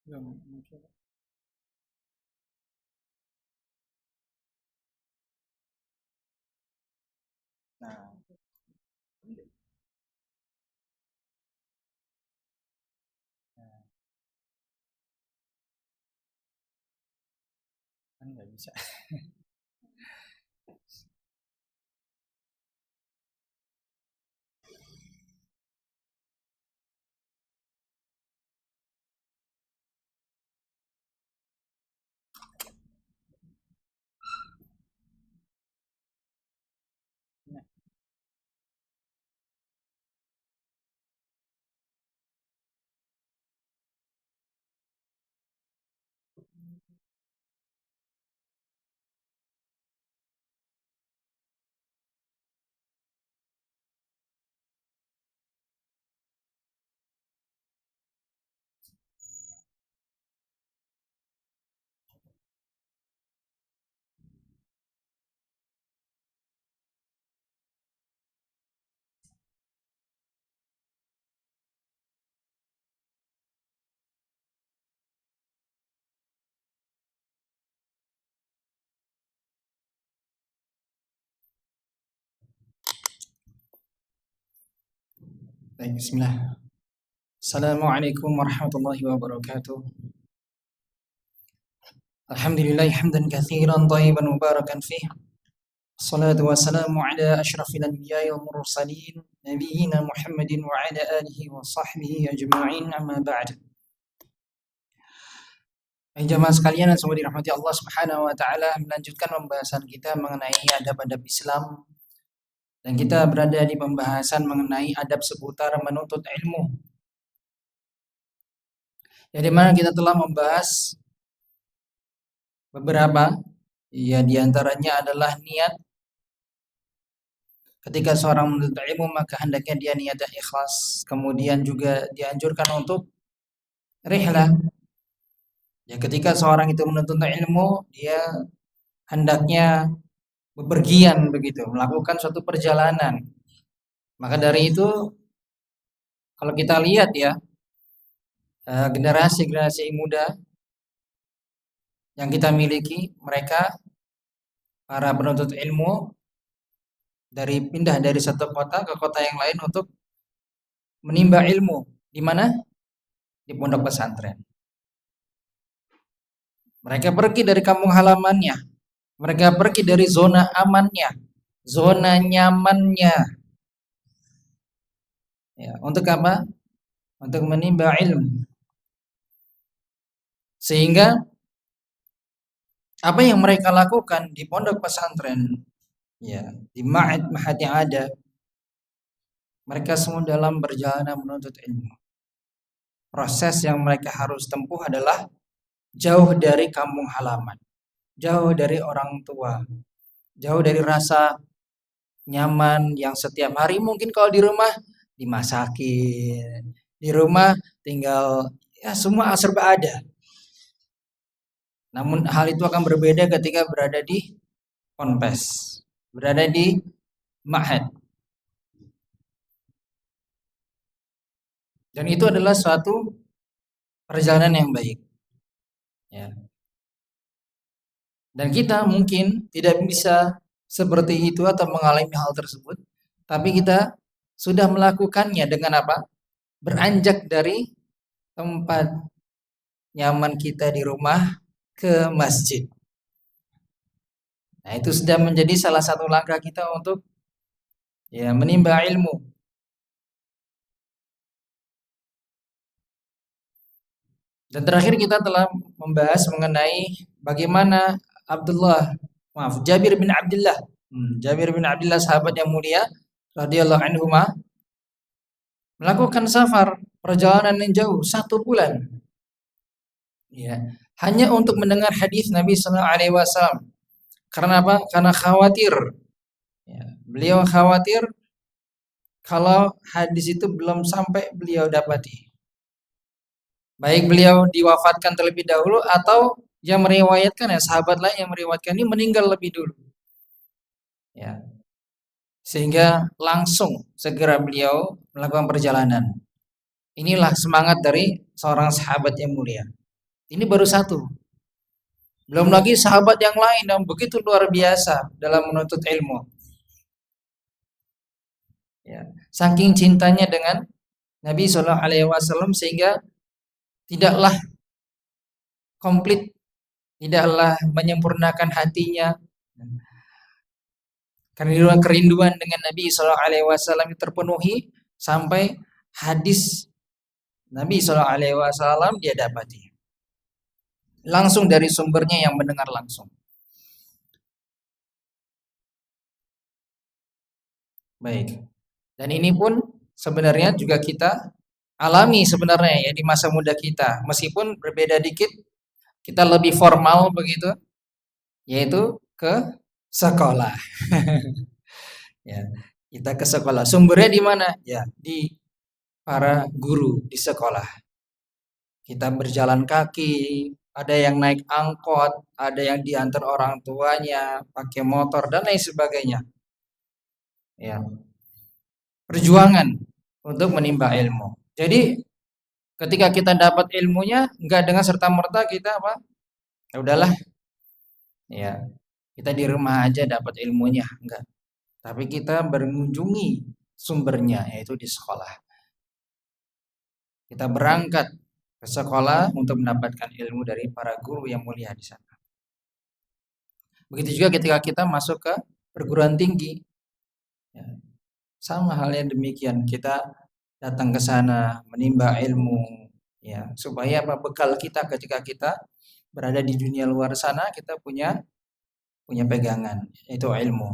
Belum muncul. Nah, nah, kan nggak bisa. Nah, baik, Bismillah. Assalamualaikum warahmatullahi wabarakatuh. Alhamdulillah hamdan katsiran thayyiban mubarakan fih. Salatu wassalamu ala asyrafil anbiya'i wal mursalin nabiyyina Muhammadin wa ala alihi wa sahbihi ajma'in amma ba'd. Jamaah sekalian yang semoga dirahmati Allah Subhanahu wa taala, melanjutkan pembahasan kita mengenai adab-adab Islam, dan kita berada di pembahasan mengenai adab seputar menuntut ilmu. Yang mana kita telah membahas beberapa, ya diantaranya adalah niat. Ketika seorang menuntut ilmu maka hendaknya dia niatnya ikhlas. Kemudian juga dianjurkan untuk rihlah. Ya ketika seorang itu menuntut ilmu, dia hendaknya bepergian begitu, melakukan suatu perjalanan. Maka dari itu kalau kita lihat ya, generasi-generasi muda yang kita miliki, mereka para penuntut ilmu pindah dari satu kota ke kota yang lain untuk menimba ilmu. Di mana? Di pondok pesantren. Mereka pergi dari kampung halamannya. Mereka pergi dari zona amannya, zona nyamannya. Ya, untuk apa? Untuk menimba ilmu. Sehingga apa yang mereka lakukan di pondok pesantren, ya, di ma'had yang ada, mereka semua dalam perjalanan menuntut ilmu. Proses yang mereka harus tempuh adalah jauh dari kampung halaman, jauh dari orang tua, jauh dari rasa nyaman yang setiap hari mungkin kalau di rumah dimasakin, di rumah tinggal ya semua serba ada. Namun hal itu akan berbeda ketika berada di ponpes, berada di ma'had. Dan itu adalah suatu perjalanan yang baik. Ya. Dan kita mungkin tidak bisa seperti itu atau mengalami hal tersebut, tapi kita sudah melakukannya dengan apa? Beranjak dari tempat nyaman kita di rumah ke masjid. Nah, itu sudah menjadi salah satu langkah kita untuk ya menimba ilmu. Dan terakhir kita telah membahas mengenai bagaimana Jabir bin Abdullah, Jabir bin Abdullah sahabat yang mulia radhiyallahu anhu melakukan safar perjalanan yang jauh 1 bulan. Ya, hanya untuk mendengar hadis Nabi Sallallahu Alaihi Wasallam. Karena apa? Karena khawatir. Ya, beliau khawatir kalau hadis itu belum sampai beliau dapati. Baik beliau diwafatkan terlebih dahulu atau yang meriwayatkan ya sahabat lain yang meriwayatkan ini meninggal lebih dulu. Ya. Sehingga langsung segera beliau melakukan perjalanan. Inilah semangat dari seorang sahabat yang mulia. Ini baru satu. Belum lagi sahabat yang lain yang begitu luar biasa dalam menuntut ilmu. Ya. Saking cintanya dengan Nabi Shallallahu Alaihi Wasallam sehingga tidaklah komplit, tidaklah menyempurnakan hatinya. Kerinduan dengan Nabi Shallallahu Alaihi Wasallam terpenuhi sampai hadis Nabi Shallallahu Alaihi Wasallam dia dapati langsung dari sumbernya yang mendengar langsung. Baik. Dan ini pun sebenarnya juga kita alami sebenarnya ya di masa muda kita. Meskipun berbeda dikit, kita lebih formal begitu, yaitu ke sekolah. Ya, kita ke sekolah. Sumbernya di mana? Ya, di para guru di sekolah. Kita berjalan kaki, ada yang naik angkot, ada yang diantar orang tuanya, pakai motor dan lain sebagainya. Ya, perjuangan untuk menimba ilmu. Jadi ketika kita dapat ilmunya, enggak dengan serta-merta kita apa? Ya udahlah, ya kita di rumah aja dapat ilmunya, enggak. Tapi kita mengunjungi sumbernya, yaitu di sekolah. Kita berangkat ke sekolah untuk mendapatkan ilmu dari para guru yang mulia di sana. Begitu juga ketika kita masuk ke perguruan tinggi. Ya, sama halnya demikian, kita datang ke sana menimba ilmu, ya supaya apa bekal kita ketika kita berada di dunia luar sana kita punya pegangan, yaitu ilmu.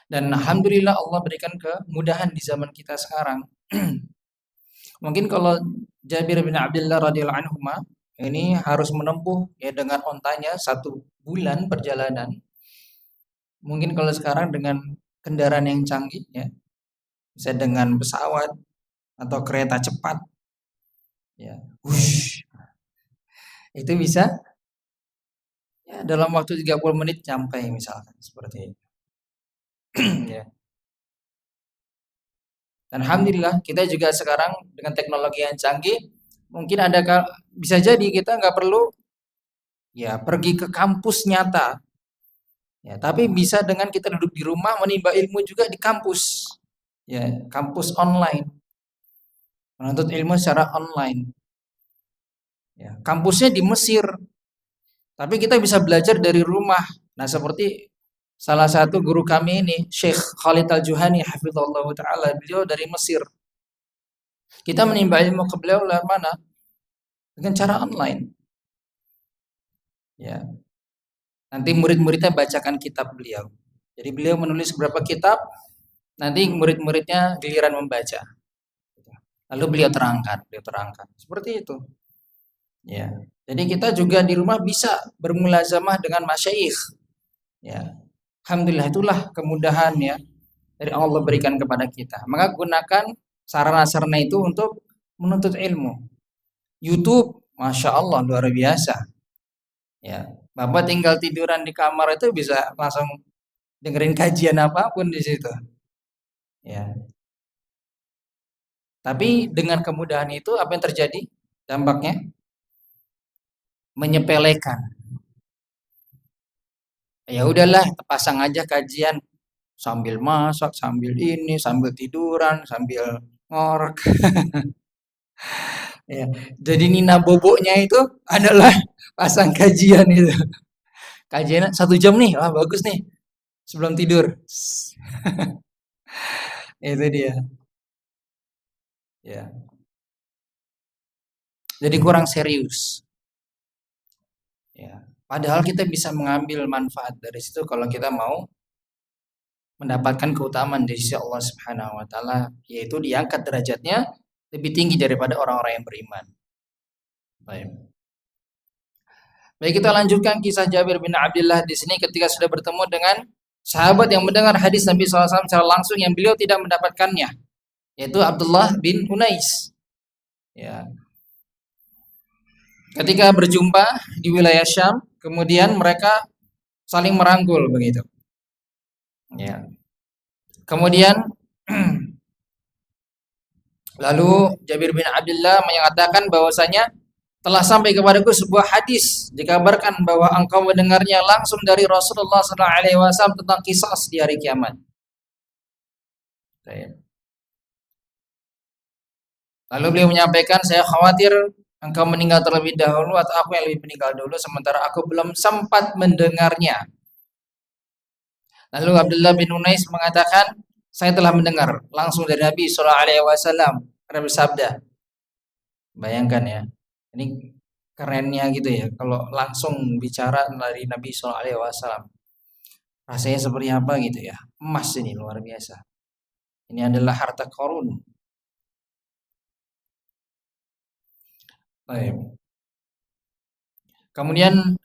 Dan alhamdulillah Allah berikan kemudahan di zaman kita sekarang. Mungkin kalau Jabir bin Abdullah radhiyallahu anhu ini harus menempuh ya dengan ontanya 1 bulan perjalanan. Mungkin kalau sekarang dengan kendaraan yang canggih ya, bisa dengan pesawat atau kereta cepat, ya, itu bisa ya dalam waktu 30 menit sampai misalkan seperti itu. Ya. Dan alhamdulillah kita juga sekarang dengan teknologi yang canggih, mungkin bisa jadi kita nggak perlu ya pergi ke kampus nyata, ya, tapi bisa dengan kita duduk di rumah menimba ilmu juga di kampus, ya kampus online, menuntut ilmu secara online. Ya, kampusnya di Mesir, tapi kita bisa belajar dari rumah. Nah seperti salah satu guru kami ini, Syekh Khalid Al-Juhani hafizallah ta'ala, beliau dari Mesir. Kita menimba ilmu ke beliau lewat mana? Dengan cara online. Ya. Nanti murid-muridnya bacakan kitab beliau. Jadi beliau menulis beberapa kitab, nanti murid-muridnya giliran membaca. Lalu beliau terangkan. Seperti itu. Ya. Jadi kita juga di rumah bisa bermulazamah dengan masyayikh. Ya. Alhamdulillah itulah kemudahan ya dari Allah berikan kepada kita. Maka gunakan sarana-sarana itu untuk menuntut ilmu. YouTube, masya Allah luar biasa. Ya, Bapak tinggal tiduran di kamar itu bisa langsung dengerin kajian apapun di situ. Ya. Tapi dengan kemudahan itu apa yang terjadi? Dampaknya menyepelekan. Ya udahlah, pasang aja kajian sambil masak, sambil ini, sambil tiduran, sambil ngorek. Ya. Jadi Nina boboknya itu adalah pasang kajian itu. Kajian 1 jam nih, wah bagus nih. Sebelum tidur. Itu dia. Ya. Jadi kurang serius. Ya. Padahal kita bisa mengambil manfaat dari situ kalau kita mau mendapatkan keutamaan dari sisi Allah Subhanahu wa taala, yaitu diangkat derajatnya lebih tinggi daripada orang-orang yang beriman. Baik. Baik, kita lanjutkan kisah Jabir bin Abdullah di sini ketika sudah bertemu dengan sahabat yang mendengar hadis Nabi SAW secara langsung yang beliau tidak mendapatkannya, yaitu Abdullah bin Unais. Ya. Ketika berjumpa di wilayah Syam, kemudian mereka saling merangkul begitu. Ya. Kemudian Lalu Jabir bin Abdullah menyatakan bahwasanya telah sampai kepadaku sebuah hadis dikabarkan bahwa engkau mendengarnya langsung dari Rasulullah SAW tentang kisah di hari kiamat. Lalu beliau menyampaikan, saya khawatir engkau meninggal terlebih dahulu atau aku yang lebih meninggal dulu sementara aku belum sempat mendengarnya. Lalu Abdullah bin Unais mengatakan, saya telah mendengar langsung dari Nabi SAW. Karena bersabda, bayangkan ya, ini kerennya gitu ya, kalau langsung bicara dari Nabi SAW. Rasanya seperti apa gitu ya, emas ini luar biasa. Ini adalah harta korun. Baik. Kemudian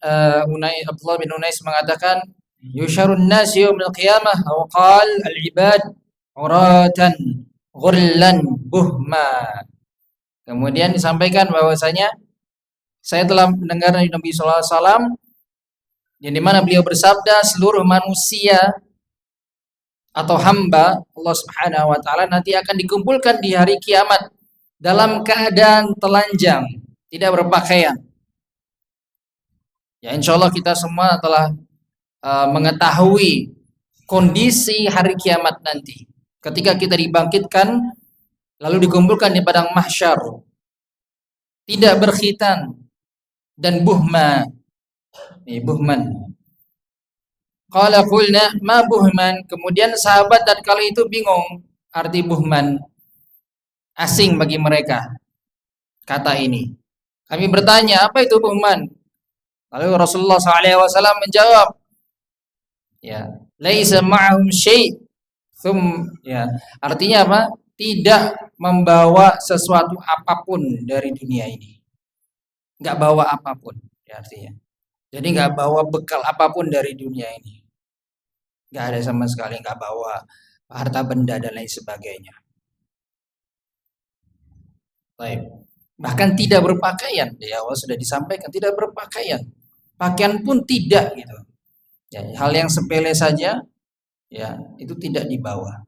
Abdullah bin Unais mengatakan, yusyarun nasi yaumil qiyamah aw qal al-ibad uratan ghurlan buhma. Kemudian disampaikan bahwasanya saya telah mendengar dari Nabi sallallahu alaihi wasallam yang dimana beliau bersabda seluruh manusia atau hamba Allah Subhanahu wa taala nanti akan dikumpulkan di hari kiamat dalam keadaan telanjang, tidak berpakaian. Ya insya Allah kita semua telah mengetahui kondisi hari kiamat nanti. Ketika kita dibangkitkan lalu dikumpulkan di padang mahsyar, tidak berkhitan dan buhma. Buhman. Qala qulna ma buhman? Kemudian sahabat dan kali itu bingung arti buhman. Asing bagi mereka kata ini. Kami bertanya, apa itu buhman? Lalu Rasulullah SAW menjawab, ya, laisa ma'hum syai'. Ya, artinya apa? Tidak membawa sesuatu apapun dari dunia ini. Enggak bawa apapun, ya artinya. Jadi enggak bawa bekal apapun dari dunia ini. Enggak ada sama sekali, enggak bawa harta benda dan lain sebagainya. Baik. Bahkan tidak berpakaian, di awal sudah disampaikan tidak berpakaian. Pakaian pun tidak gitu. Ya, hal yang sepele saja ya, itu tidak dibawa.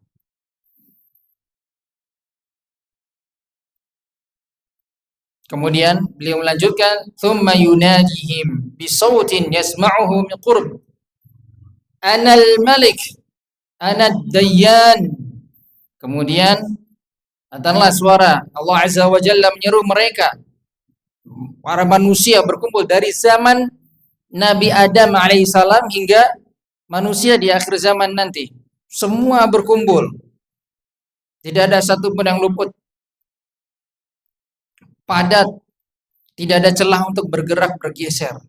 Kemudian beliau melanjutkan, "Tsumma yunadihim bi sautin yasma'uhu min qurb. Anal malik, anad dayyan." Kemudian datanglah suara Allah Azza wa Jalla menyeru mereka, para manusia berkumpul dari zaman Nabi Adam alaihissalam hingga manusia di akhir zaman nanti. Semua berkumpul. Tidak ada satupun yang luput. Padat, tidak ada celah untuk bergerak bergeser.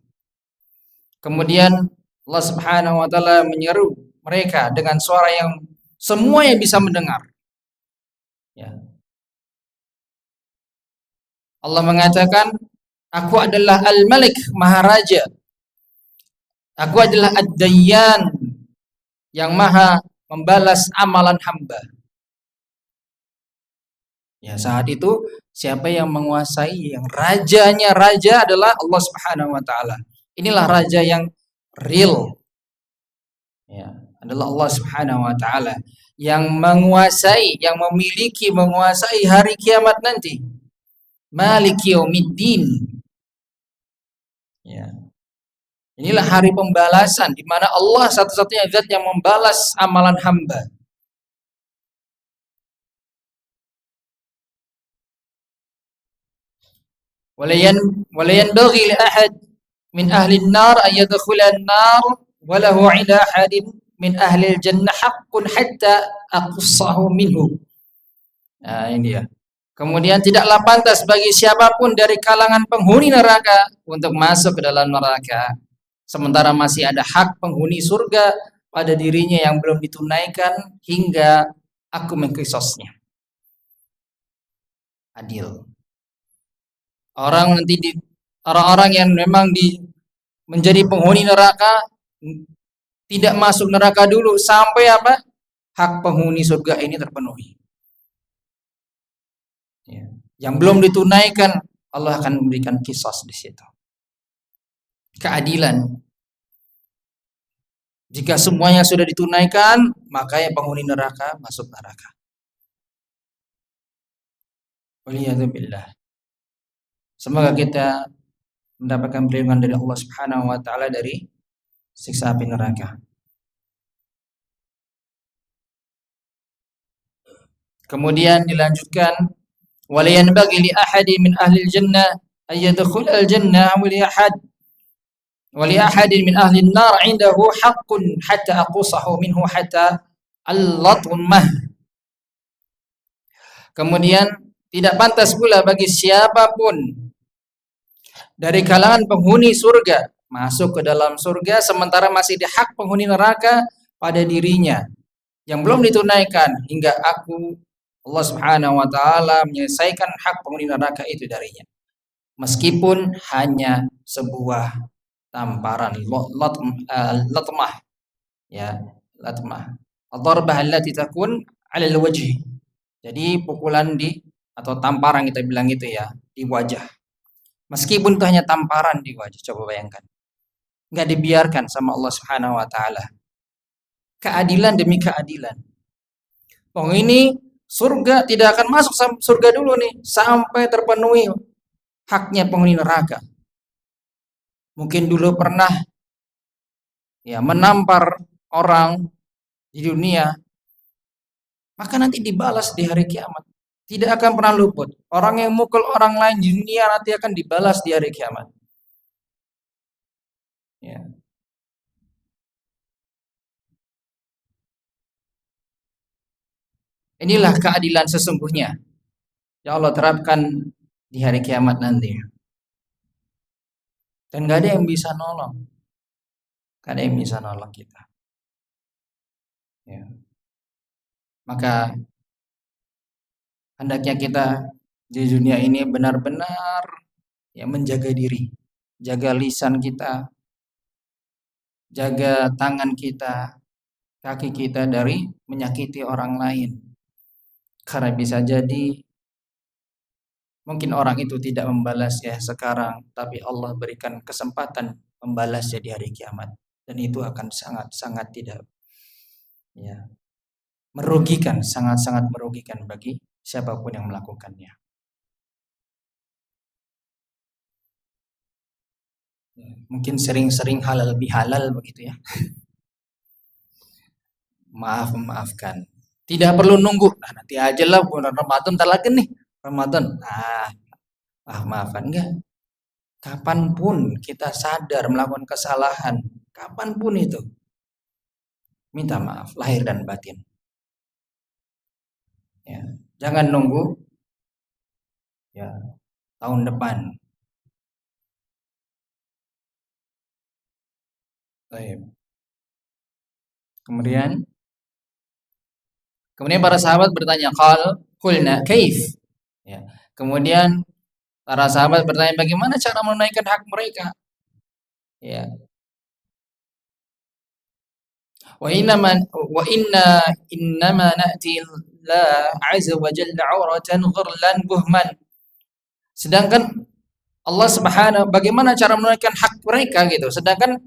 Kemudian Allah Subhanahu wa taala menyeru mereka dengan suara yang semua yang bisa mendengar. Ya. Allah mengatakan, aku adalah Al-Malik, Maharaja. Aku adalah Ad-Dayyan, yang maha membalas amalan hamba. Ya, saat itu siapa yang menguasai, yang rajanya raja adalah Allah Subhanahu wa taala. Inilah raja yang real. Ya, adalah Allah Subhanahu wa taala yang menguasai, yang memiliki menguasai hari kiamat nanti. Maliki yaumiddin. Ya. Inilah hari pembalasan di mana Allah satu-satunya zat yang membalas amalan hamba. Walayan bagi li ahad min ahli an-nar ay yadkhula an-nar wa lahu 'inda ahadin min ahli al-jannah haqqun hatta aqsahu minhu. Nah, ini dia. Kemudian tidaklah pantas bagi siapapun dari kalangan penghuni neraka untuk masuk ke dalam neraka. Sementara masih ada hak penghuni surga pada dirinya yang belum ditunaikan hingga aku mengkisosnya. Adil. Orang-orang yang memang menjadi penghuni neraka tidak masuk neraka dulu sampai apa? Hak penghuni surga ini terpenuhi. Ya. Yang belum ditunaikan Allah akan memberikan kisos di situ. Keadilan. Jika semuanya sudah ditunaikan, maka yang penghuni neraka masuk neraka. Waliyadzubillah. Semoga kita mendapatkan perlindungan dari Allah Subhanahu wa taala dari siksa api neraka. Kemudian dilanjutkan, wala yanbaghi li ahadin min ahli al-jannah ay yadkhul al-jannah wa li ahadin min ahli an-nar 'indahu haqqun hatta aqusahu minhu hatta al-latmah. Kemudian tidak pantas pula bagi siapapun dari kalangan penghuni surga masuk ke dalam surga sementara masih ada hak penghuni neraka pada dirinya yang belum ditunaikan hingga aku Allah Subhanahu wa taala menyelesaikan hak penghuni neraka itu darinya. Meskipun hanya sebuah tamparan latmah ya, latmah. Ad-darbah allati takun 'ala al-wajhi. Jadi pukulan di atau tamparan kita bilang itu ya, di wajah. Meskipun itu hanya tamparan di wajah, coba bayangkan. Enggak dibiarkan sama Allah Subhanahu wa taala. Keadilan demi keadilan. Ini surga tidak akan masuk surga dulu nih sampai terpenuhi haknya penghuni neraka. Mungkin dulu pernah ya menampar orang di dunia, maka nanti dibalas di hari kiamat. Tidak akan pernah luput. Orang yang mukul orang lain di dunia nanti akan dibalas di hari kiamat. Ya. Inilah keadilan sesungguhnya. Ya Allah terapkan di hari kiamat nanti. Dan gak ada yang bisa nolong. Gak ada yang bisa nolong kita. Ya. Maka hendaknya kita di dunia ini benar-benar ya menjaga diri, jaga lisan kita, jaga tangan kita, kaki kita dari menyakiti orang lain. Karena bisa jadi mungkin orang itu tidak membalas ya sekarang, tapi Allah berikan kesempatan membalasnya di hari kiamat. Dan itu akan sangat-sangat tidak ya merugikan, sangat-sangat merugikan bagi siapapun yang melakukannya. Mungkin sering-sering halal bihalal begitu ya. Maafkan. Tidak perlu nunggu. Nah, nanti aja lah bulan Ramadan ntar lagi nih. Ramadan. Maafkan enggak. Kapanpun kita sadar melakukan kesalahan, kapanpun itu minta maaf lahir dan batin. Ya, jangan nunggu ya tahun depan. Baik. Kemudian para sahabat bertanya, qulna kaif? Ya. Kemudian para sahabat bertanya, bagaimana cara menunaikan hak mereka? Ya. Wa innama na'ti la 'azza wa jalla 'auratan ghurlan buhman. Sedangkan Allah Subhanahu bagaimana cara menunaikan hak mereka gitu. Sedangkan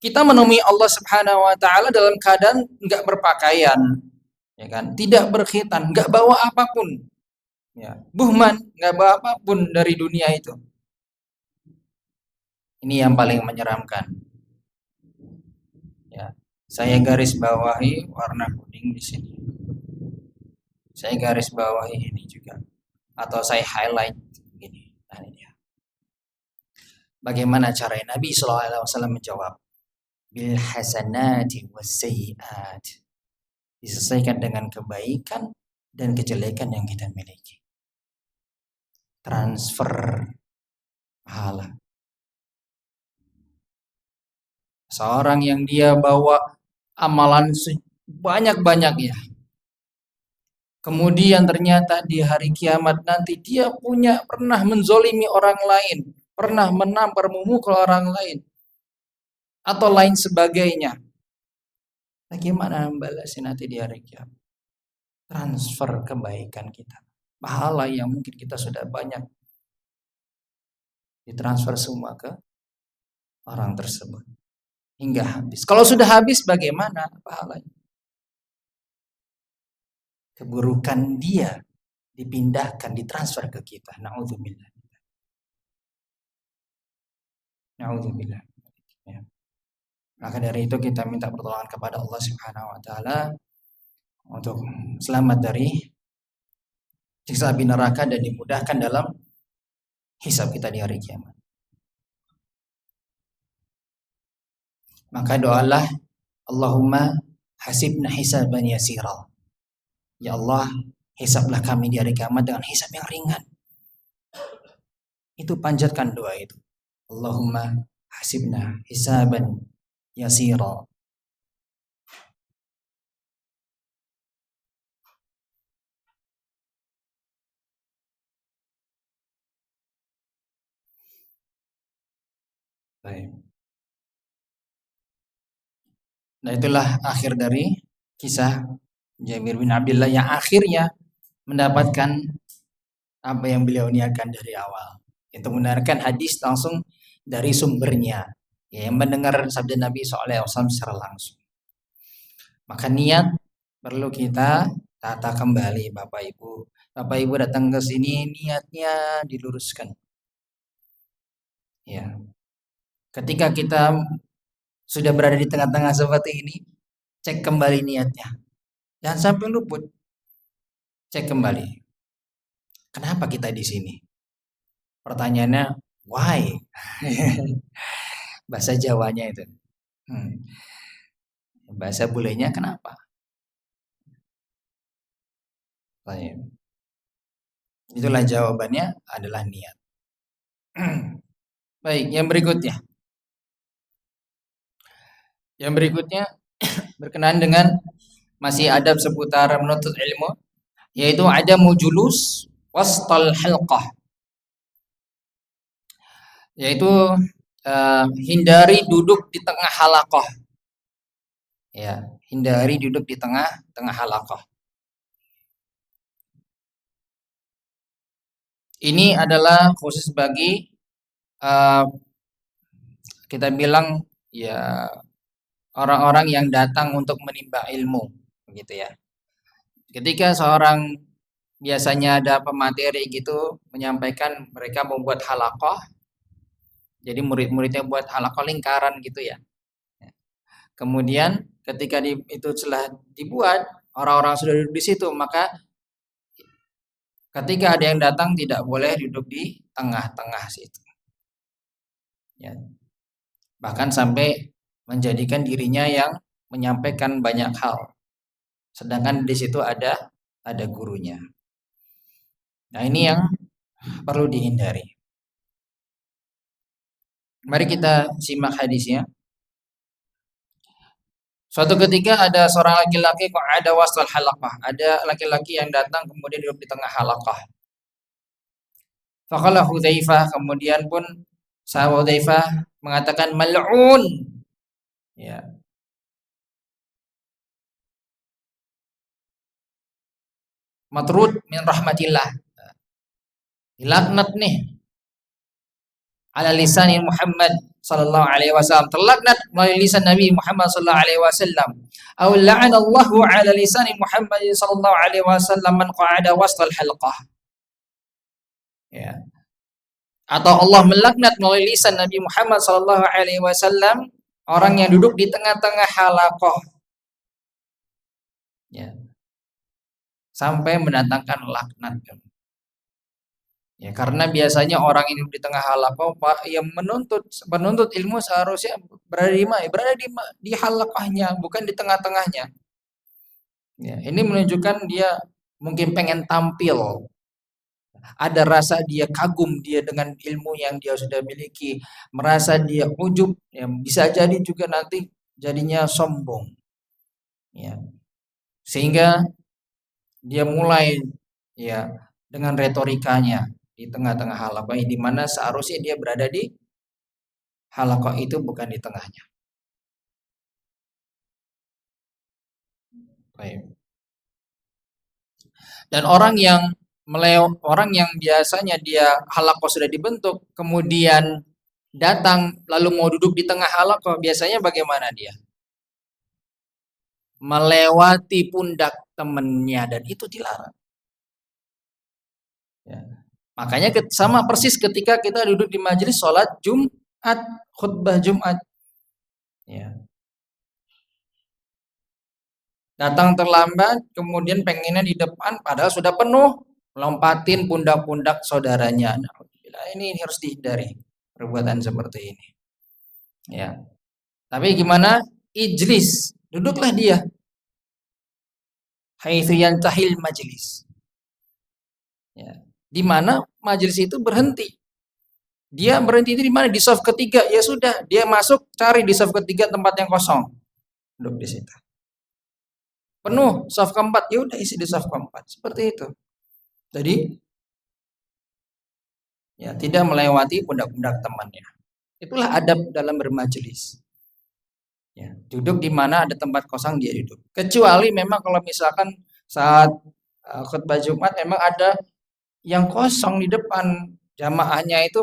kita menemui Allah Subhanahu wa taala dalam keadaan enggak berpakaian, ya kan? Tidak berkhitan, enggak bawa apapun. Ya, buhman, enggak bawa apapun dari dunia itu. Ini yang paling menyeramkan. Ya. Saya garis bawahi warna kuning di sini. Saya garis bawahi ini juga. Atau saya highlight begini. Nah, ini dia. Bagaimana cara Nabi SAW menjawab? Bil hasanati wassayiat. Diselesaikan dengan kebaikan dan kejelekan yang kita miliki. Transfer pahala. Seorang yang dia bawa amalan banyak-banyaknya. Kemudian ternyata di hari kiamat nanti dia pernah menzolimi orang lain, pernah menampar memukul orang lain, atau lain sebagainya. Bagaimana membalasnya nanti di hari kiamat? Transfer kebaikan kita. Pahala yang mungkin kita sudah banyak ditransfer semua ke orang tersebut. Hingga habis. Kalau sudah habis bagaimana pahalanya? Keburukan dia dipindahkan, ditransfer ke kita. Nauzubillah. Nauzubillah. Ya. Maka dari itu kita minta pertolongan kepada Allah Subhanahu wa taala untuk selamat dari siksa api neraka dan dimudahkan dalam hisab kita di hari kiamat. Maka doalah, Allahumma hasibna hisaban yasira. Ya Allah, hisablah kami di hari kiamat dengan hisab yang ringan. Itu panjatkan doa itu. Allahumma hasibna hisaban yasira. Baik. Nah, itulah akhir dari kisah Jabir bin Abdullah yang akhirnya mendapatkan apa yang beliau niatkan dari awal. Itu mendengarkan hadis langsung dari sumbernya, ya, yang mendengar sabda Nabi SAW secara langsung. Maka niat perlu kita tata kembali, Bapak Ibu. Bapak Ibu datang ke sini niatnya diluruskan. Ya. Ketika kita sudah berada di tengah-tengah seperti ini, cek kembali niatnya. Jangan sampai luput. Cek kembali. Kenapa kita di sini? Pertanyaannya, why? Bahasa Jawanya itu. Bahasa bulenya kenapa? Baik. Itulah jawabannya adalah niat. Baik, yang berikutnya. Yang berikutnya berkenaan dengan masih adab seputar menuntut ilmu, yaitu ada mujulus wastal halqah. Yaitu hindari duduk di tengah halaqah. Ya, hindari duduk di tengah halaqah. Ini adalah khusus bagi kita bilang ya orang-orang yang datang untuk menimba ilmu, begitu ya. Ketika seorang biasanya ada pemateri gitu menyampaikan, mereka membuat halaqah. Jadi murid-muridnya buat halaqah lingkaran gitu ya. Kemudian ketika itu telah dibuat, orang-orang sudah duduk di situ, maka ketika ada yang datang tidak boleh duduk di tengah-tengah situ. Ya. Bahkan sampai menjadikan dirinya yang menyampaikan banyak hal. Sedangkan di situ ada gurunya. Nah, ini yang perlu dihindari. Mari kita simak hadisnya. Suatu ketika ada seorang laki-laki kok ada wasal halaqah. Ada laki-laki yang datang kemudian duduk di tengah halaqah. Faqala Hudzaifah, kemudian pun sahabat Hudzaifah mengatakan mal'un. Ya. Matrud min rahmatillah. Dilaknat nih ala lisan Muhammad sallallahu alaihi wasallam, terlaknat melalui lisan Nabi Muhammad sallallahu alaihi wasallam. Aw la'ana Allahu ala lisan Muhammad sallallahu alaihi wasallam man qa'ada wastal halqah. Ya. Atau Allah melaknat melalui lisan Nabi Muhammad sallallahu alaihi wasallam orang yang duduk di tengah-tengah halaqah. Ya. Sampai mendatangkan laknat. Ya, karena biasanya orang ini di tengah halaqah, yang menuntut ilmu seharusnya berada di mana? Berada di halaqahnya, bukan di tengah-tengahnya. Ya, ini menunjukkan dia mungkin pengen tampil. Ada rasa dia kagum dia dengan ilmu yang dia sudah miliki, merasa dia ujub, ya, bisa jadi juga nanti jadinya sombong. Ya. Sehingga dia mulai ya dengan retorikanya di tengah-tengah halaqah, di mana seharusnya dia berada di halaqah itu, bukan di tengahnya. Baik. Dan orang yang biasanya dia halaqah sudah dibentuk, kemudian datang lalu mau duduk di tengah halaqah, biasanya bagaimana dia? Melewati pundak temannya, dan itu dilarang. Ya. Makanya sama persis ketika kita duduk di majelis sholat Jumat, khutbah Jumat. Ya. Datang terlambat, kemudian pengennya di depan, padahal sudah penuh, lompatin pundak-pundak saudaranya. Nah, ini harus dihindari perbuatan seperti ini. Ya, tapi gimana? Ijlis, duduklah dia. Haitsu yantahil majlis. Ya, di mana majelis itu berhenti. Dia berhenti itu di mana? Di saf ketiga. Ya sudah, dia masuk cari di saf ketiga tempat yang kosong. Duduk di situ. Penuh saf keempat, ya udah isi di saf keempat. Seperti itu. Jadi ya tidak melewati pundak-pundak temannya. Itulah adab dalam bermajelis. Ya, duduk di mana ada tempat kosong dia duduk. Kecuali memang kalau misalkan saat khutbah Jumat memang ada yang kosong di depan, jamaahnya itu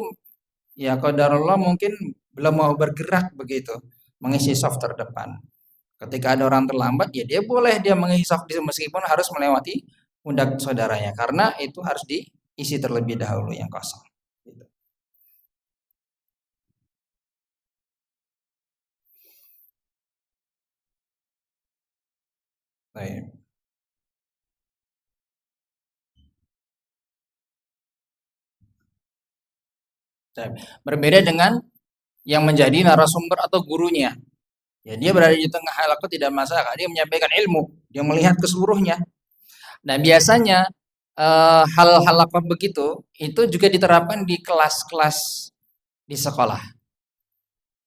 ya qadarullah mungkin belum mau bergerak begitu, mengisi saf terdepan. Ketika ada orang terlambat ya dia boleh dia mengisi saf meskipun harus melewati pundak saudaranya karena itu harus diisi terlebih dahulu yang kosong. Gitu. Baik. Berbeda dengan yang menjadi narasumber atau gurunya. Ya, dia berada di tengah halaqah tidak masalah, dia menyampaikan ilmu, dia melihat keseluruhnya. Nah, biasanya hal halaqah begitu itu juga diterapkan di kelas-kelas di sekolah.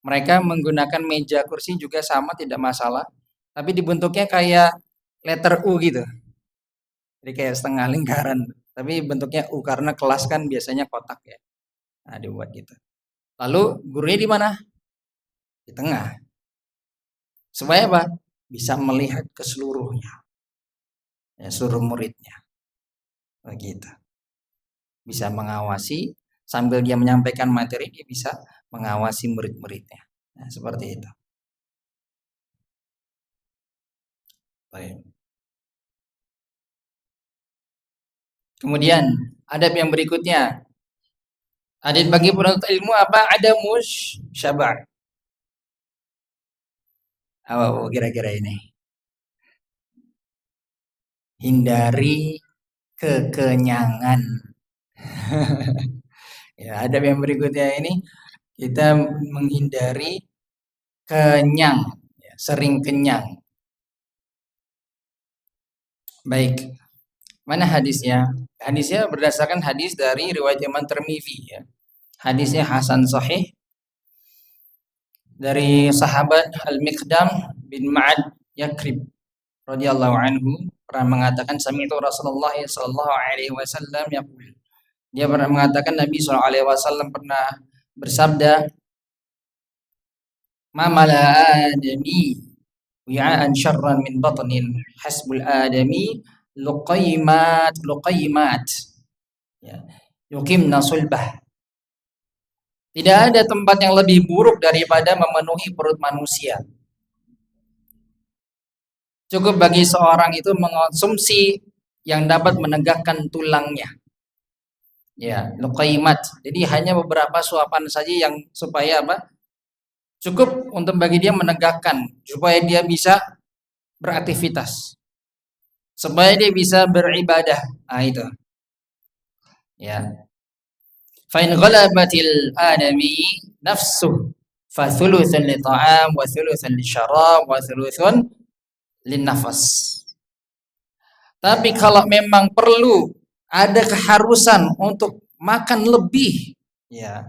Mereka menggunakan meja kursi juga sama tidak masalah, tapi dibentuknya kayak letter U gitu. Jadi kayak setengah lingkaran, tapi bentuknya U karena kelas kan biasanya kotak ya. Nah, dibuat gitu. Lalu gurunya di mana? Di tengah. Supaya apa? Bisa melihat keseluruhnya. Ya, seluruh muridnya. Begitu. Bisa mengawasi sambil dia menyampaikan materi dia bisa mengawasi murid-muridnya. Nah, seperti itu. Baik. Kemudian adab yang berikutnya. Adab bagi penuntut ilmu apa? Ada musyabah. Apa kira-kira ini? Hindari kekenyangan. Ya, adab yang berikutnya ini kita menghindari kenyang, ya, sering kenyang. Baik, mana hadisnya? Hadisnya berdasarkan hadis dari riwayat Imam Tirmidzi ya. Hadisnya hasan sahih dari sahabat Al-Miqdam bin Ma'ad Yakrib radhiyallahu anhu pernah mengatakan sami'tu Rasulullah sallallahu alaihi wasallam yaqul. Dia pernah mengatakan Nabi sallallahu alaihi wasallam pernah bersabda, "Ma mala adami wi'an syarran min batnin hasbul adami luqaymat ya yuqimna sulbah." Tidak ada tempat yang lebih buruk daripada memenuhi perut manusia. Cukup bagi seorang itu mengonsumsi yang dapat menegakkan tulangnya. Ya, luqaymat. Jadi hanya beberapa suapan saja yang supaya apa? Cukup untuk bagi dia menegakkan supaya dia bisa beraktivitas. Supaya dia bisa beribadah. Nah, itu. Ya. Fa in ghalabatil adami nafsuh fa thuluthun li ta'am wa thuluthun li syarab wa thuluthun lin nafas. Tapi kalau memang perlu ada keharusan untuk makan lebih, ya,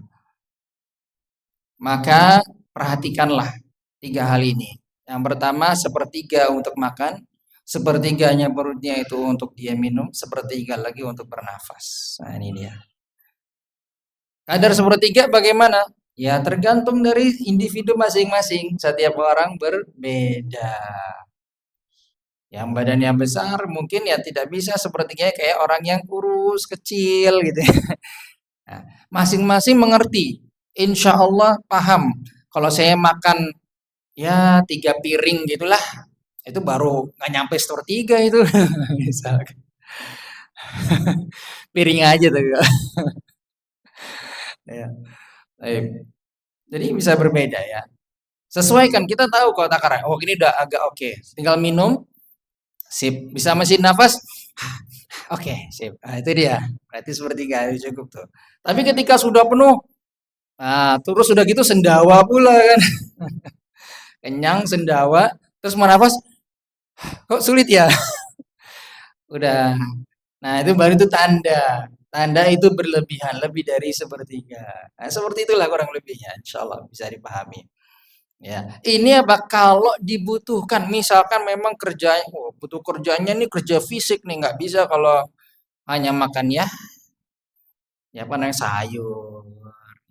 maka perhatikanlah tiga hal ini. Yang pertama sepertiga untuk makan, sepertiganya perutnya itu untuk dia minum, sepertiga lagi untuk bernafas. Nah, ini dia. Kadar sepertiga bagaimana? Ya tergantung dari individu masing-masing. Setiap orang berbeda. Yang badannya besar mungkin ya tidak bisa sepertiga kayak orang yang kurus, kecil gitu ya. Nah, masing-masing mengerti. Insya Allah paham. Kalau saya makan ya 3 piring gitulah, itu baru nggak nyampe sepertiga itu. Misalkan. Piring aja tuh. Ya. Baik. Jadi bisa berbeda ya. Sesuaikan, kita tahu kalau takaran. Oh, ini udah agak oke. Tinggal minum, sip. Bisa mesin nafas, oke, sip. Nah, itu dia. Berarti sepertiga itu cukup tuh. Tapi ketika sudah penuh, nah, terus sudah gitu sendawa pula kan. Kenyang, sendawa, terus mau nafas, kok sulit ya? Udah. Nah, itu baru itu tanda. Tanda itu berlebihan, lebih dari sepertiga. Nah, seperti itulah kurang lebihnya. Insya Allah bisa dipahami. Ya, ini apa kalau dibutuhkan, misalkan memang kerja, oh, butuh kerjanya nih kerja fisik nih, nggak bisa kalau hanya makan ya apa namanya sayur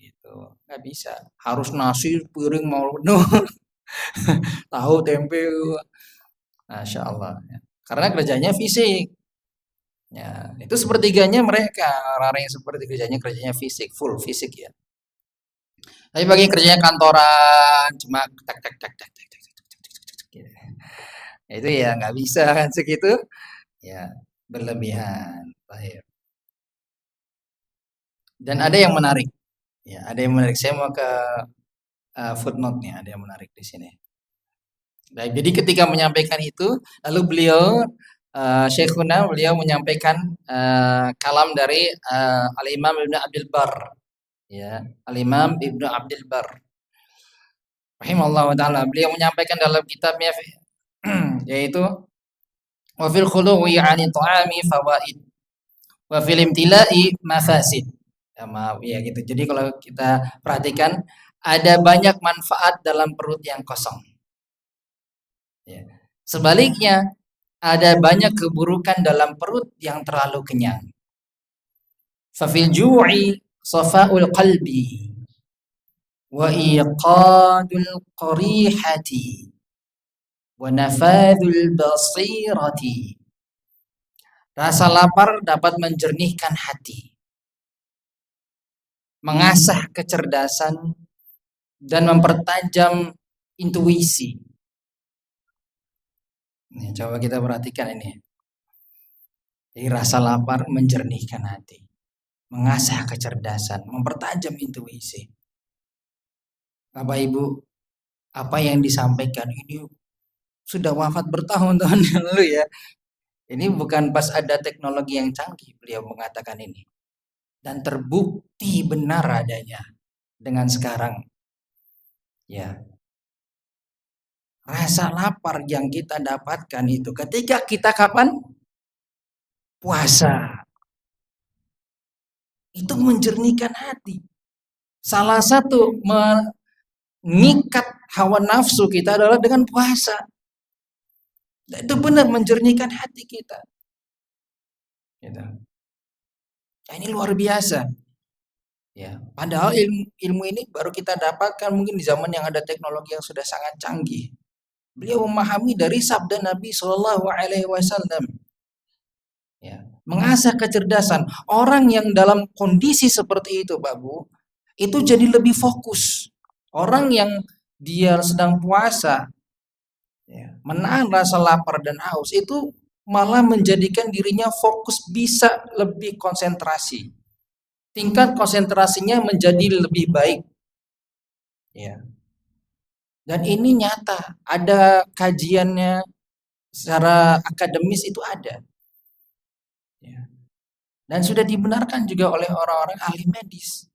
gitu, nggak bisa. Harus nasi piring mau penuh, tahu tempe, masya Allah. Ya. Karena kerjanya fisik. Ya, itu sepertiganya mereka orang-orang yang seperti kerjanya fisik, full fisik ya. Tapi bagi kerjanya kantoran cuma tak tak tak tak tak tak tak tak tak tak, tak, gitu. Ya itu ya nggak bisa kan segitu, ya berlebihan. Baik. Dan ada yang menarik, ya ada yang menarik. Saya mau ke footnote-nya, ada yang menarik di sini. Baik, jadi ketika menyampaikan itu, lalu beliau Syekhuna beliau menyampaikan kalam dari Al-Imam Ibnu Abdul Bar, ya Al-Imam Ibnu Abdul Bar rahimahullah taala. Beliau menyampaikan dalam kitabnya yaitu wa fil khuluwi 'ani ta'ami fawaid wa fil imtila'i mafasid. Ya, maaf ya gitu. Jadi kalau kita perhatikan ada banyak manfaat dalam perut yang kosong. Ya. Sebaliknya ada banyak keburukan dalam perut yang terlalu kenyang. Fafil ju'i safa'ul qalbi wa iqadul qarihati wa nafadul basirati. Rasa lapar dapat menjernihkan hati, mengasah kecerdasan, dan mempertajam intuisi. Nih, coba kita perhatikan ini. Jadi rasa lapar menjernihkan hati, mengasah kecerdasan, mempertajam intuisi. Bapak Ibu, apa yang disampaikan ini sudah wafat bertahun-tahun yang lalu ya. Ini bukan pas ada teknologi yang canggih beliau mengatakan ini. Dan terbukti benar adanya dengan sekarang. Ya. Rasa lapar yang kita dapatkan itu ketika kita kapan? Puasa. Itu menjernihkan hati. Salah satu mengikat hawa nafsu kita adalah dengan puasa. Itu benar menjernihkan hati kita. Gitu. Nah, ini luar biasa. Ya, padahal ilmu ini baru kita dapatkan mungkin di zaman yang ada teknologi yang sudah sangat canggih. Beliau memahami dari sabda Nabi Shallallahu Alaihi Wasallam. Ya, mengasah kecerdasan. Orang yang dalam kondisi seperti itu, Pak Bu, itu jadi lebih fokus. Orang yang dia sedang puasa, ya, menahan rasa lapar dan haus itu malah menjadikan dirinya fokus, bisa lebih konsentrasi. Tingkat konsentrasinya menjadi lebih baik. Ya. Dan ini nyata, ada kajiannya secara akademis itu ada. Ya. Dan sudah dibenarkan juga oleh orang-orang ahli medis.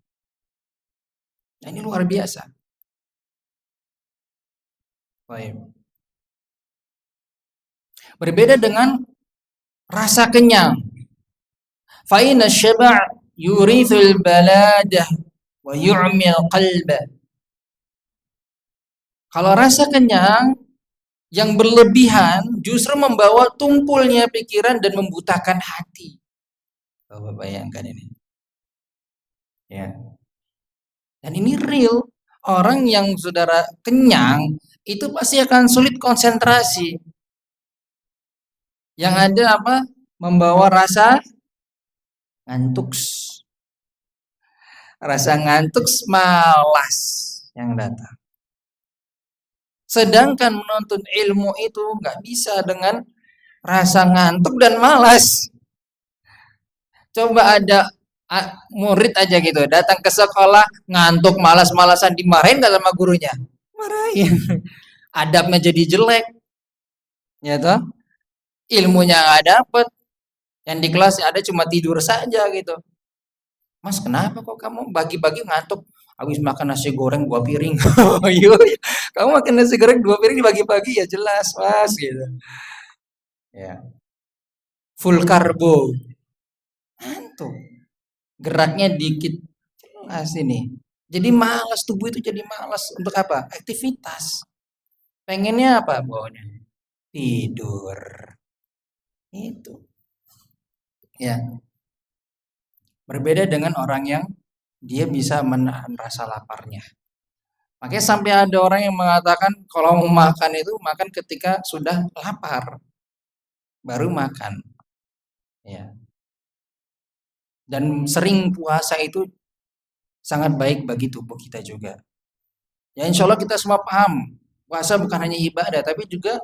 Nah, ini luar biasa. Baik. Berbeda dengan rasa kenyang. Fa inna syaba' yurithul baladah wa yu'mil qalba. Kalau rasa kenyang yang berlebihan justru membawa tumpulnya pikiran dan membutakan hati. Bapak bayangkan ini. Ya. Dan ini real. Orang yang saudara kenyang itu pasti akan sulit konsentrasi. Yang ada apa? Membawa rasa ngantuk. Rasa ngantuk, malas yang datang. Sedangkan menuntut ilmu itu nggak bisa dengan rasa ngantuk dan malas. Coba ada murid aja gitu datang ke sekolah ngantuk malas-malasan dimarahin gak sama gurunya? Marahin. Adabnya jadi jelek, ya toh? Ilmunya nggak dapet. Yang di kelas ada cuma tidur saja gitu. Mas, kenapa kok kamu bagi-bagi ngantuk? Habis makan nasi goreng 2 piring. Oh iya, iya. Kamu makan nasi goreng 2 piring dibagi-bagi ya jelas, Mas gitu. Ya, full karbo. Ngantuk. Geraknya dikit jelas ini. Jadi malas, tubuh itu jadi malas untuk apa? Aktivitas. Pengennya apa bawahnya? Tidur. Itu. Ya, berbeda dengan orang yang dia bisa menahan rasa laparnya. Makanya sampai ada orang yang mengatakan kalau mau makan itu makan ketika sudah lapar, baru makan. Ya. Dan sering puasa itu sangat baik bagi tubuh kita juga. Ya insya Allah kita semua paham, puasa bukan hanya ibadah, tapi juga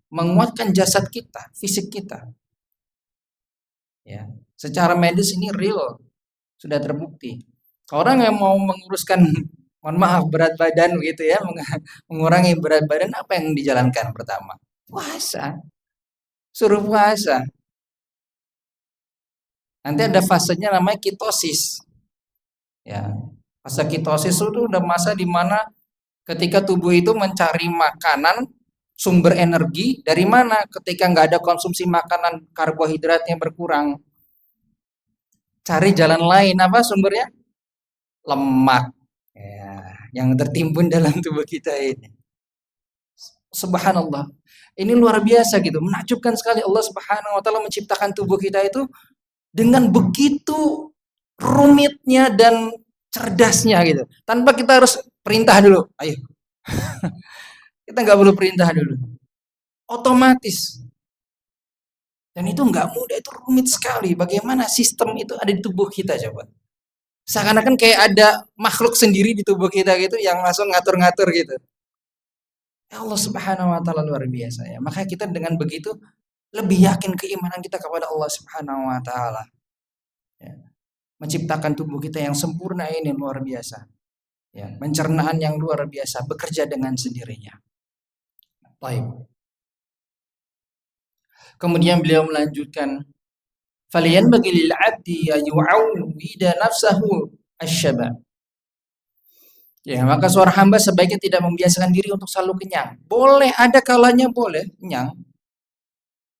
menguatkan jasad kita, fisik kita. Ya. Secara medis ini real, sudah terbukti. Orang yang mau menguruskan, mohon maaf, berat badan gitu ya, mengurangi berat badan, apa yang dijalankan pertama? Puasa. Suruh puasa. Nanti ada fasenya namanya ketosis. Ya, fase ketosis itu udah masa di mana ketika tubuh itu mencari makanan sumber energi dari mana ketika nggak ada konsumsi makanan karbohidratnya berkurang. Cari jalan lain apa sumbernya? Lemak. Ya, yang tertimbun dalam tubuh kita ini. Subhanallah. Ini luar biasa gitu, menakjubkan sekali Allah Subhanahu wa taala menciptakan tubuh kita itu dengan begitu rumitnya dan cerdasnya gitu. Tanpa kita harus perintah dulu. Ayo. Kita nggak perlu perintah dulu. Otomatis. Dan itu nggak mudah, itu rumit sekali. Bagaimana sistem itu ada di tubuh kita coba. Seakan-akan kayak ada makhluk sendiri di tubuh kita gitu yang langsung ngatur-ngatur gitu. Ya Allah Subhanahu wa taala luar biasa ya. Maka kita dengan begitu lebih yakin keimanan kita kepada Allah Subhanahu wa taala. Ya. Menciptakan tubuh kita yang sempurna ini luar biasa. Ya, pencernaan yang luar biasa bekerja dengan sendirinya. Baik. Kemudian beliau melanjutkan, "Falyanbaghi lil 'abdi an yu'awwida nafsahu asy-syaba." Ya, maka seorang hamba sebaiknya tidak membiasakan diri untuk selalu kenyang. Boleh, ada kalanya boleh kenyang,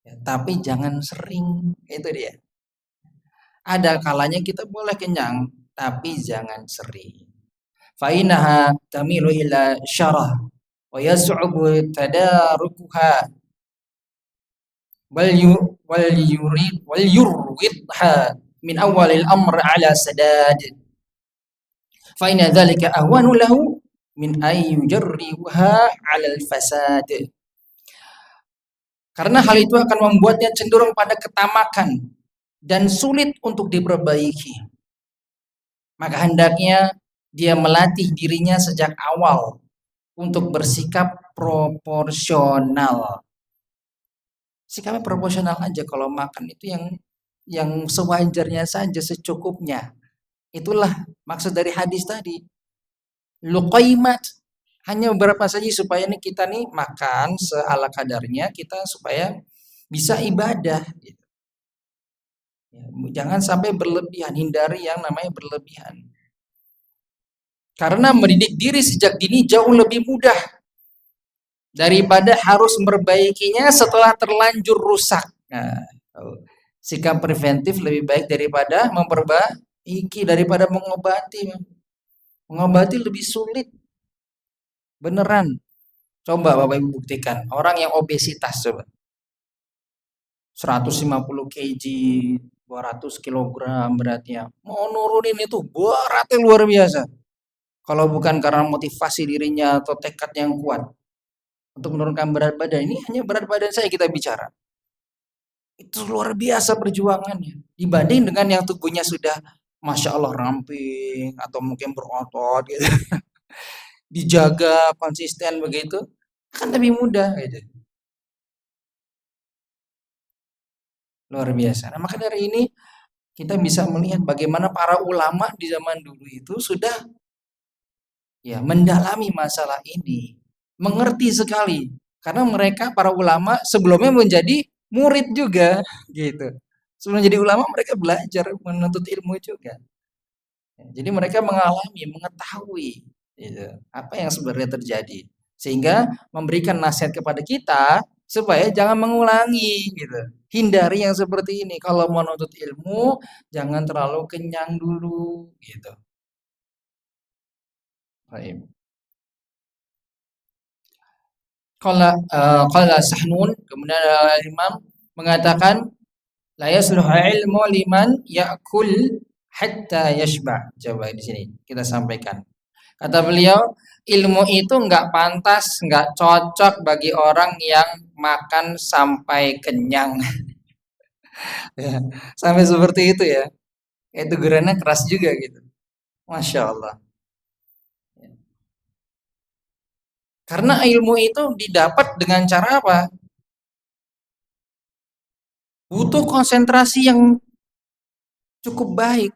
ya, tapi jangan sering. Itu dia. Ada kalanya kita boleh kenyang, tapi jangan sering. Fa innaha tamilu ila syarah wa yas'ubu tadarukuha wal yurwidha min awalil amr ala sadad. Fa inna dzalika ahwanu lahu min ay yujarriha 'ala al-fasad. Karena hal itu akan membuatnya cenderung pada ketamakan dan sulit untuk diperbaiki. Maka hendaknya dia melatih dirinya sejak awal untuk bersikap proporsional. Sikapnya proporsional aja kalau makan itu yang sewajarnya saja, secukupnya. Itulah maksud dari hadis tadi. Luqaimat, hanya beberapa saja supaya nih kita nih makan seala kadarnya kita supaya bisa ibadah. Ya, jangan sampai berlebihan, hindari yang namanya berlebihan. Karena mendidik diri sejak dini jauh lebih mudah daripada harus memperbaikinya setelah terlanjur rusak. Nah, sikap preventif lebih baik daripada memperbaiki, daripada mengobati. Mengobati lebih sulit. Beneran. Coba Bapak Ibu buktikan. Orang yang obesitas coba. 150 kg, 200 kilogram beratnya. Mau nurunin itu beratnya luar biasa. Kalau bukan karena motivasi dirinya atau tekad yang kuat untuk menurunkan berat badan, ini hanya berat badan saya kita bicara. Itu luar biasa perjuangannya. Dibanding dengan yang tubuhnya sudah Masya Allah ramping atau mungkin berotot gitu. Dijaga konsisten begitu, akan lebih mudah gitu. Luar biasa. Nah, maka dari ini kita bisa melihat bagaimana para ulama di zaman dulu itu sudah ya mendalami masalah ini, mengerti sekali. Karena mereka para ulama sebelumnya menjadi murid juga gitu. Sebelum jadi ulama mereka belajar menuntut ilmu juga. Jadi mereka mengalami, mengetahui gitu, apa yang sebenarnya terjadi. Sehingga memberikan nasihat kepada kita supaya jangan mengulangi gitu. Hindari yang seperti ini. Kalau mau menuntut ilmu jangan terlalu kenyang dulu gitu. Baik. Qala Sahnun, kemudian Imam mengatakan la yasluhu ilmu liman ya'kul hatta yashba. Coba di sini kita sampaikan. Kata beliau, ilmu itu nggak pantas, nggak cocok bagi orang yang makan sampai kenyang. Ya, sampai seperti itu ya. Itu tegurannya keras juga gitu. Masya Allah. Karena ilmu itu didapat dengan cara apa? Butuh konsentrasi yang cukup baik.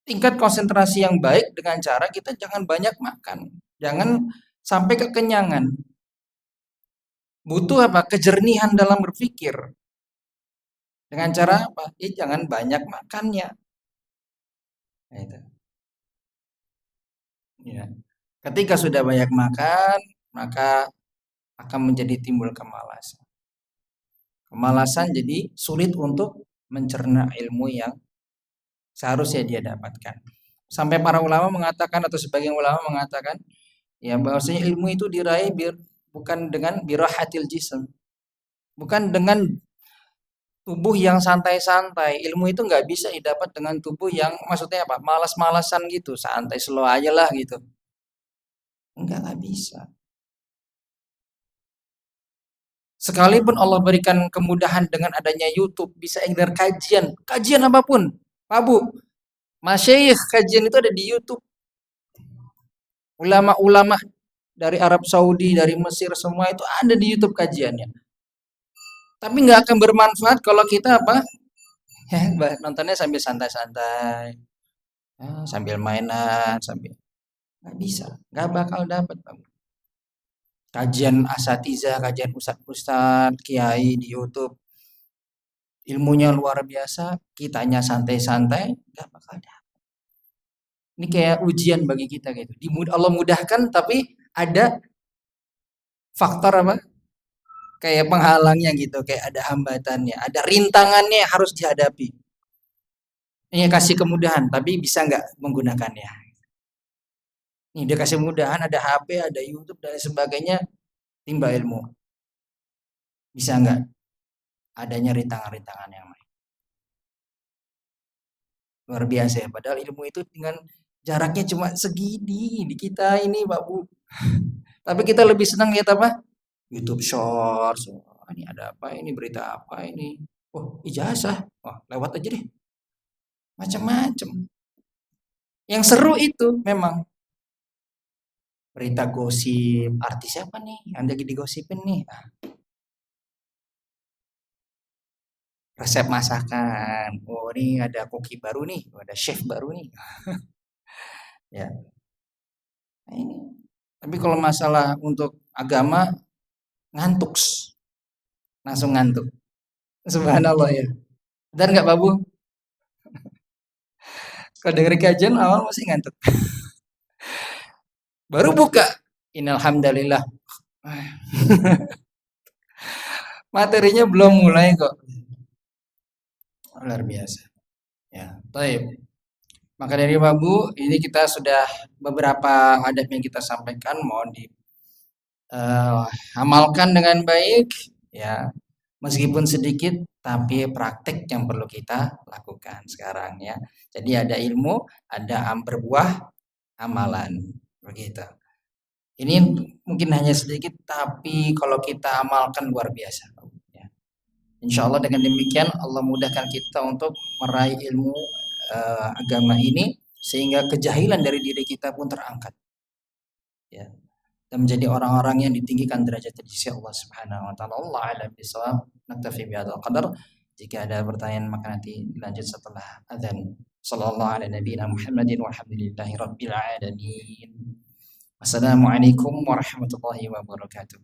Tingkat konsentrasi yang baik dengan cara kita jangan banyak makan. Jangan sampai kekenyangan. Butuh apa? Kejernihan dalam berpikir. Dengan cara apa? Ya jangan banyak makannya. Nah, itu. Ya. Ketika sudah banyak makan, maka akan menjadi timbul kemalasan. Kemalasan jadi sulit untuk mencerna ilmu yang seharusnya dia dapatkan. Sampai para ulama mengatakan atau sebagian ulama mengatakan ya bahwasanya ilmu itu diraih bukan dengan birahatil jism, bukan dengan tubuh yang santai-santai. Ilmu itu nggak bisa didapat dengan tubuh yang maksudnya apa? Malas-malasan gitu, santai slow aja lah gitu. Enggak bisa. Sekalipun Allah berikan kemudahan dengan adanya YouTube, bisa dengar kajian, kajian apapun. Pak Bu, Masyayikh kajian itu ada di YouTube. Ulama-ulama dari Arab Saudi, dari Mesir semua itu ada di YouTube kajiannya. Tapi nggak akan bermanfaat kalau kita apa? Ya, nontonnya sambil santai-santai, ya, sambil mainan, sambil nggak bisa, nggak bakal dapat. Kajian asatiza, kajian ustad-ustad, kiai di YouTube, ilmunya luar biasa, kitanya santai-santai, nggak bakal dapat. Ini kayak ujian bagi kita gitu. Allah mudahkan, tapi ada faktor apa? Kayak penghalangnya gitu, kayak ada hambatannya, ada rintangannya yang harus dihadapi. Ini kasih kemudahan, tapi bisa nggak menggunakannya? Nih dia kasih kemudahan, ada HP, ada YouTube dan sebagainya, timba ilmu. Bisa nggak adanya rintangan-rintangan yang lain? Luar biasa ya. Padahal ilmu itu dengan jaraknya cuma segini di kita ini, Pak Bu. Tapi kita lebih senang lihat apa? YouTube Shorts. Oh, ini ada apa? Ini berita apa ini? Oh, ijazah. Oh, lewat aja deh. Macam-macam. Yang seru itu memang berita gosip. Artis siapa nih? Yang lagi digosipin nih. Ah, resep masakan. Oh, ini ada koki baru nih. Oh, ada chef baru nih. Ya, nah ini. Tapi kalau masalah untuk agama ngantuk, langsung ngantuk. Subhanallah ya. Benar nggak Babu? Kalau denger kajian awal masih ngantuk. Baru buka. Innalhamdalillah. Materinya belum mulai kok. Luar biasa. Ya, baik. Maka dari Babu, ini kita sudah beberapa adab yang kita sampaikan mohon diamalkan dengan baik ya. Meskipun sedikit tapi praktek yang perlu kita lakukan sekarang ya. Jadi ada ilmu, ada berbuah amalan begitu. Ini mungkin hanya sedikit tapi kalau kita amalkan luar biasa. Ya. Insya Allah dengan demikian Allah mudahkan kita untuk meraih ilmu agama ini sehingga kejahilan dari diri kita pun terangkat. Ya. Dan menjadi orang-orang yang ditinggikan derajat di sisi Allah Subhanahu wa taala. Allah a'lam bishawab. Naktafi bihadzal qadar. Jika ada pertanyaan maka nanti dilanjut setelah adzan. Sallallahu ala nabiyina Muhammadin walhamdulillahi rabbil alamin. Wassalamualaikum warahmatullahi wabarakatuh.